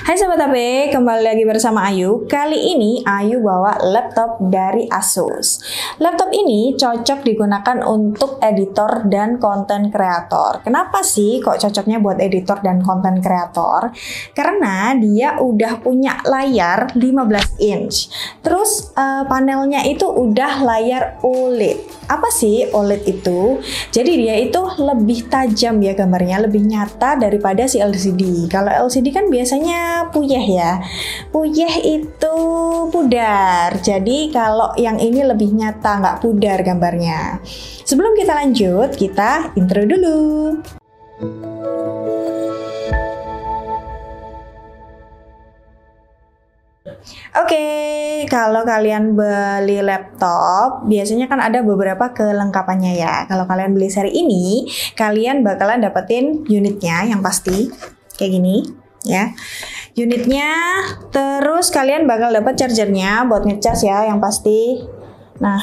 Hai Sobat HP, kembali lagi bersama Ayu. Kali ini Ayu bawa laptop dari Asus. Laptop ini cocok digunakan untuk editor dan konten kreator. Kenapa sih kok cocoknya buat editor dan konten kreator? Karena dia udah punya layar 15 inch. Terus panelnya itu udah layar OLED. Apa sih OLED itu? Jadi dia itu lebih tajam ya gambarnya, lebih nyata daripada si LCD. Kalau LCD kan biasanya puyeh ya. Puyeh itu pudar. Jadi kalau yang ini lebih nyata, nggak pudar gambarnya. Sebelum kita lanjut, kita intro dulu. Oke, kalau kalian beli laptop, biasanya kan ada beberapa kelengkapannya ya. Kalau kalian beli seri ini, kalian bakalan dapetin unitnya yang pasti kayak gini ya. Unitnya, terus kalian bakal dapat chargernya buat ngecas ya yang pasti. Nah,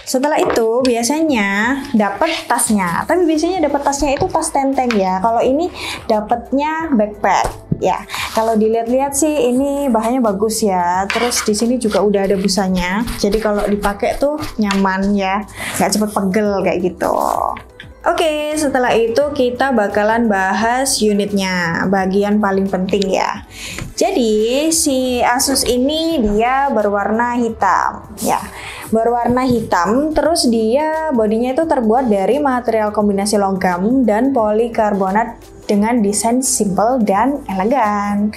setelah itu biasanya dapat tasnya. Tapi biasanya dapat tasnya itu tas tenteng ya. Kalau ini dapatnya backpack. Ya, kalau dilihat-lihat sih ini bahannya bagus ya. Terus di sini juga udah ada busanya. Jadi kalau dipakai tuh nyaman ya, nggak cepet pegel kayak gitu. Oke, setelah itu kita bakalan bahas unitnya, bagian paling penting ya. Jadi si Asus ini dia berwarna hitam ya. Berwarna hitam, terus dia bodinya itu terbuat dari material kombinasi logam dan polikarbonat dengan desain simple dan elegan.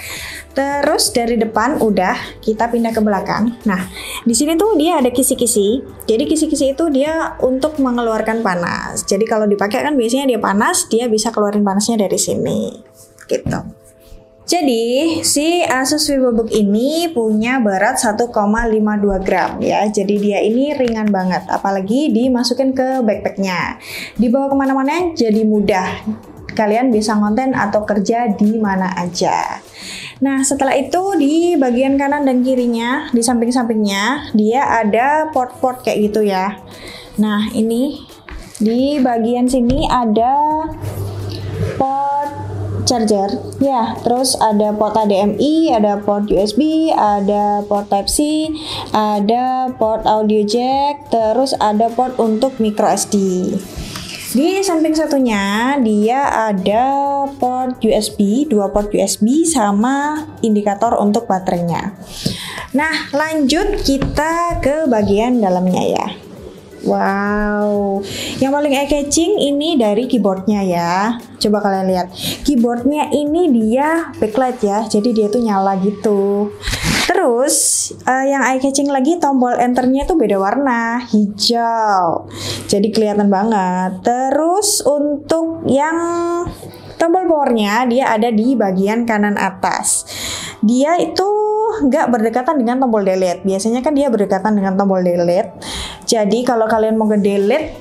Terus dari depan udah, kita pindah ke belakang. Nah, di sini tuh dia ada kisi-kisi. Jadi kisi-kisi itu dia untuk mengeluarkan panas. Jadi kalau dipakai kan biasanya dia panas, dia bisa keluarin panasnya dari sini. Gitu. Jadi si Asus VivoBook ini punya berat 1,52 gram ya. Jadi dia ini ringan banget, apalagi dimasukin ke backpacknya. Dibawa kemana-mana jadi mudah. Kalian bisa ngonten atau kerja di mana aja. Nah, setelah itu di bagian kanan dan kirinya, di samping-sampingnya, dia ada port-port kayak gitu ya. Nah, ini di bagian sini ada port charger ya, terus ada port HDMI, ada port USB, ada port Type-C, ada port audio jack, terus ada port untuk micro SD. Di samping satunya dia ada port USB, dua port USB sama indikator untuk baterainya. Nah, lanjut kita ke bagian dalamnya ya. Wow, yang paling eye-catching ini dari keyboardnya ya. Coba kalian lihat, keyboardnya ini dia backlight ya, jadi dia tuh nyala gitu. Terus yang eye-catching lagi, tombol enternya tuh beda warna, hijau, jadi kelihatan banget. Terus untuk yang tombol powernya dia ada di bagian kanan atas. Dia itu nggak berdekatan dengan tombol delete. Biasanya kan dia berdekatan dengan tombol delete. Jadi kalau kalian mau nge-delete,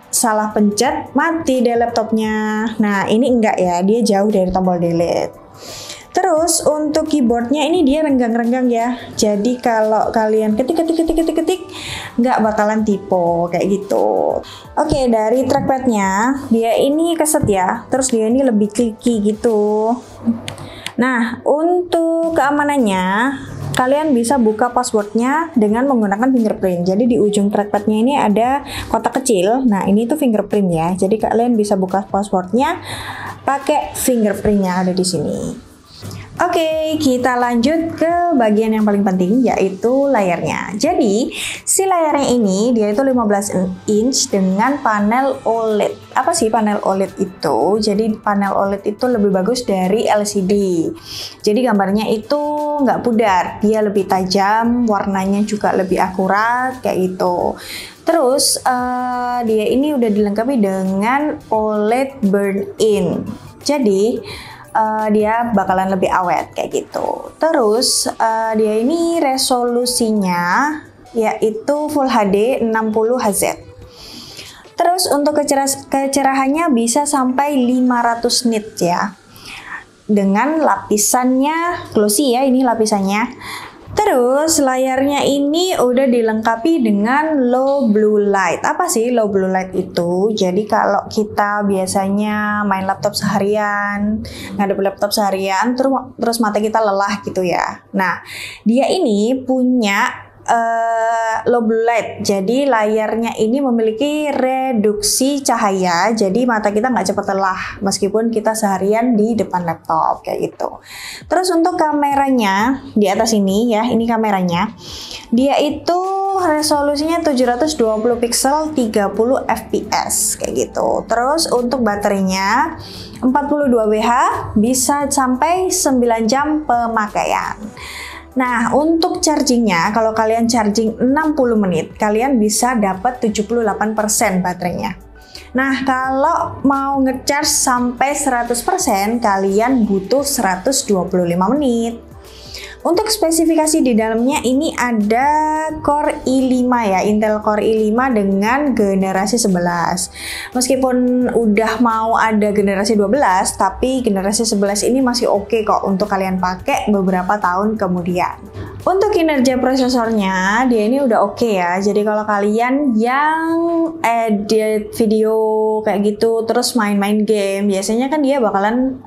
salah pencet, mati deh laptopnya. Nah, ini enggak ya, dia jauh dari tombol delete. Terus untuk keyboardnya ini dia renggang-renggang ya. Jadi kalau kalian ketik nggak bakalan typo kayak gitu. Oke, dari trackpadnya dia ini keset ya. Terus dia ini lebih clicky gitu. Nah, untuk keamanannya kalian bisa buka passwordnya dengan menggunakan fingerprint. Jadi di ujung trackpadnya ini ada kotak kecil. Nah, ini tuh fingerprint ya. Jadi kalian bisa buka passwordnya pakai fingerprintnya ada di sini. Oke, kita lanjut ke bagian yang paling penting, yaitu layarnya. Jadi, si layarnya ini dia itu 15 inch dengan panel OLED. Apa sih panel OLED itu? Jadi, panel OLED itu lebih bagus dari LCD. Jadi, gambarnya itu nggak pudar. Dia lebih tajam, warnanya juga lebih akurat, kayak gitu. Terus, dia ini udah dilengkapi dengan OLED burn-in. Jadi, dia bakalan lebih awet kayak gitu. Terus dia ini resolusinya yaitu Full HD 60 Hz. Terus untuk kecerahannya bisa sampai 500 nit ya. Dengan lapisannya glossy ya, ini lapisannya. Terus layarnya ini udah dilengkapi dengan low blue light. Apa sih low blue light itu? Jadi kalau kita biasanya main laptop seharian, ngadep laptop seharian, terus mata kita lelah gitu ya. Nah, dia ini punya low blue light. Jadi layarnya ini memiliki reduksi cahaya. Jadi mata kita nggak cepat lelah meskipun kita seharian di depan laptop kayak gitu. Terus untuk kameranya di atas ini ya, ini kameranya. Dia itu resolusinya 720 pixel 30 fps kayak gitu. Terus untuk baterainya 42 Wh, bisa sampai 9 jam pemakaian. Nah, untuk chargingnya, kalau kalian charging 60 menit, kalian bisa dapat 78% baterainya. Nah, kalau mau ngecharge sampai 100%, kalian butuh 125 menit. Untuk spesifikasi di dalamnya ini ada Core i5 ya, Intel Core i5 dengan generasi 11. Meskipun udah mau ada generasi 12, tapi generasi 11 ini masih oke kok untuk kalian pakai beberapa tahun kemudian. Untuk kinerja prosesornya, dia ini udah oke ya. Jadi kalau kalian yang edit video kayak gitu, terus main-main game, biasanya kan dia bakalan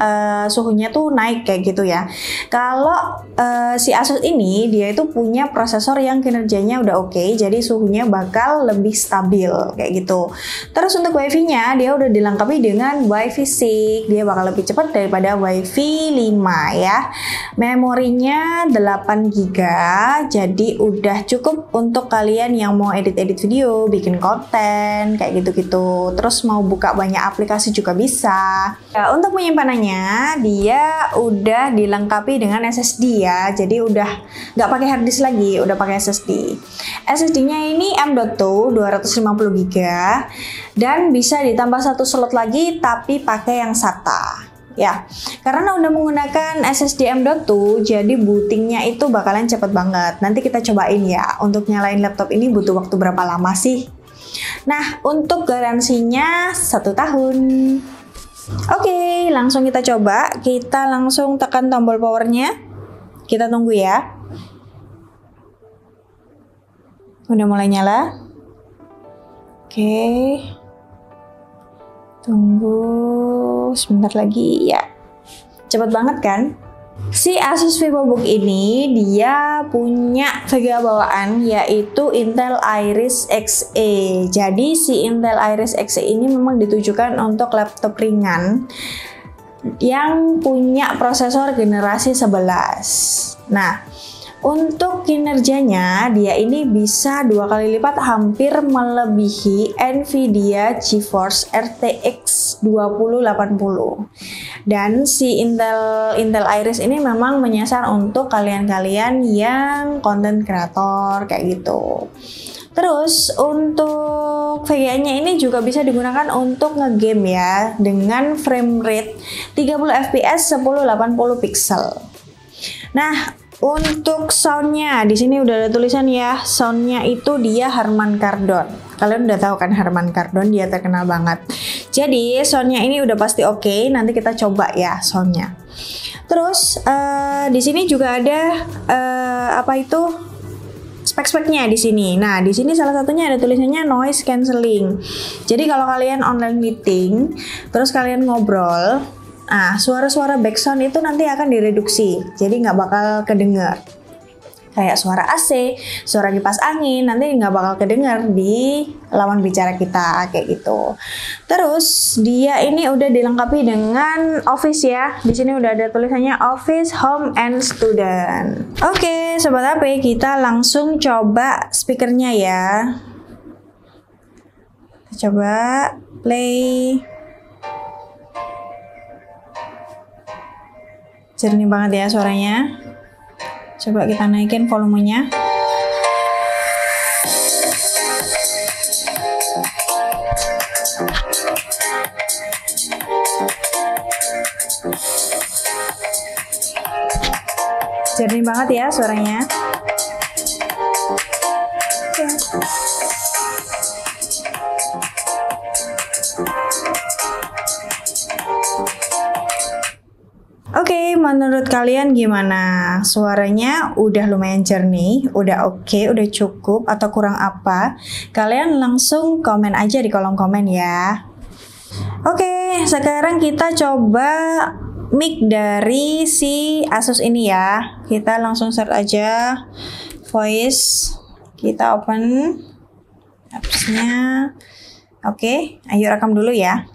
suhunya tuh naik kayak gitu ya. Kalau si Asus ini, dia itu punya prosesor yang kinerjanya udah oke, jadi suhunya bakal lebih stabil kayak gitu. Terus untuk WiFi-nya, dia udah dilengkapi dengan WiFi 6, dia bakal lebih cepat daripada WiFi 5 ya. Memorinya 8 GB. Jadi udah cukup untuk kalian yang mau edit-edit video, bikin konten, kayak gitu-gitu. Terus mau buka banyak aplikasi juga bisa. Nah, untuk penyimpanannya, dia udah dilengkapi dengan SSD ya. Jadi udah nggak pakai harddisk lagi, udah pakai SSD. SSD-nya ini M.2 250 GB dan bisa ditambah satu slot lagi, tapi pakai yang SATA. Ya, karena udah menggunakan SSD M.2, jadi bootingnya itu bakalan cepet banget. Nanti kita cobain ya, untuk nyalain laptop ini butuh waktu berapa lama sih? Nah, untuk garansinya 1 tahun. Oke, langsung kita coba. Kita langsung tekan tombol powernya. Kita tunggu ya. Udah mulai nyala. Oke. Tunggu sebentar lagi ya. Cepet banget kan? Si Asus VivoBook ini dia punya VGA bawaan yaitu Intel Iris Xe. Jadi si Intel Iris Xe ini memang ditujukan untuk laptop ringan yang punya prosesor generasi 11. Nah, untuk kinerjanya, dia ini bisa 2 kali lipat hampir melebihi Nvidia GeForce RTX 2080. Dan si Intel Iris ini memang menyasar untuk kalian-kalian yang content creator kayak gitu. Terus untuk VGA-nya ini juga bisa digunakan untuk ngegame ya, dengan frame rate 30 fps 1080 pixel. Nah, untuk soundnya di sini udah ada tulisan ya, soundnya itu dia Harman Kardon. Kalian udah tahu kan Harman Kardon, dia terkenal banget. Jadi soundnya ini udah pasti oke. Nanti kita coba ya soundnya. Terus di sini juga ada spek-speknya di sini. Nah, di sini salah satunya ada tulisannya noise cancelling. Jadi kalau kalian online meeting, terus kalian ngobrol, nah, suara-suara background itu nanti akan direduksi, jadi nggak bakal kedengar. Kayak suara AC, suara kipas angin, nanti nggak bakal kedengar di lawan bicara kita, kayak gitu. Terus dia ini udah dilengkapi dengan Office ya. Di sini udah ada tulisannya Office, Home, and Student. Oke, Sobat HP, kita langsung coba speakernya ya. Kita coba play. Jernih banget ya suaranya. Coba kita naikin volumenya. Jernih banget ya suaranya. Oke, menurut kalian gimana? Suaranya udah lumayan jernih, udah oke, udah cukup, atau kurang apa? Kalian langsung komen aja di kolom komen ya. Oke, sekarang kita coba mic dari si Asus ini ya. Kita langsung search aja voice. Kita open apps-nya. Oke, ayo rekam dulu ya.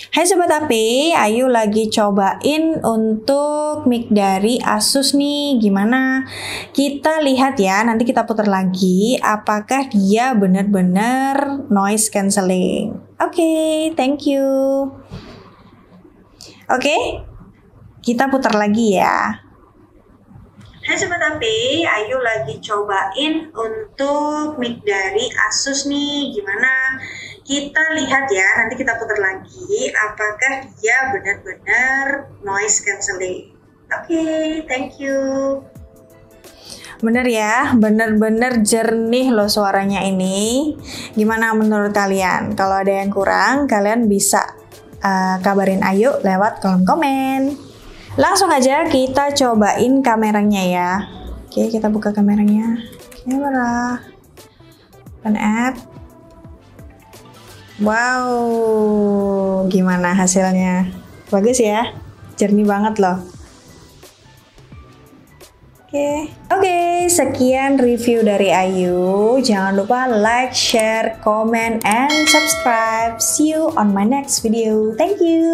Hai Sobat HP, ayo lagi cobain untuk mic dari Asus nih. Gimana? Kita lihat ya, nanti kita putar lagi apakah dia benar-benar noise cancelling. Oke, thank you. Oke, kita putar lagi ya. Hai Sobat HP, ayo lagi cobain untuk mic dari Asus nih. Gimana? Kita lihat ya, nanti kita putar lagi apakah dia benar-benar noise cancelling. Oke, thank you. Bener ya, bener-bener jernih loh suaranya ini. Gimana menurut kalian? Kalau ada yang kurang, kalian bisa kabarin Ayu lewat kolom komen. Langsung aja kita cobain kameranya ya. Oke, kita buka kameranya. Kamera. Open app. Wow, gimana hasilnya? Bagus ya? Jernih banget loh. Oke, sekian review dari Ayu. Jangan lupa like, share, comment, and subscribe. See you on my next video. Thank you.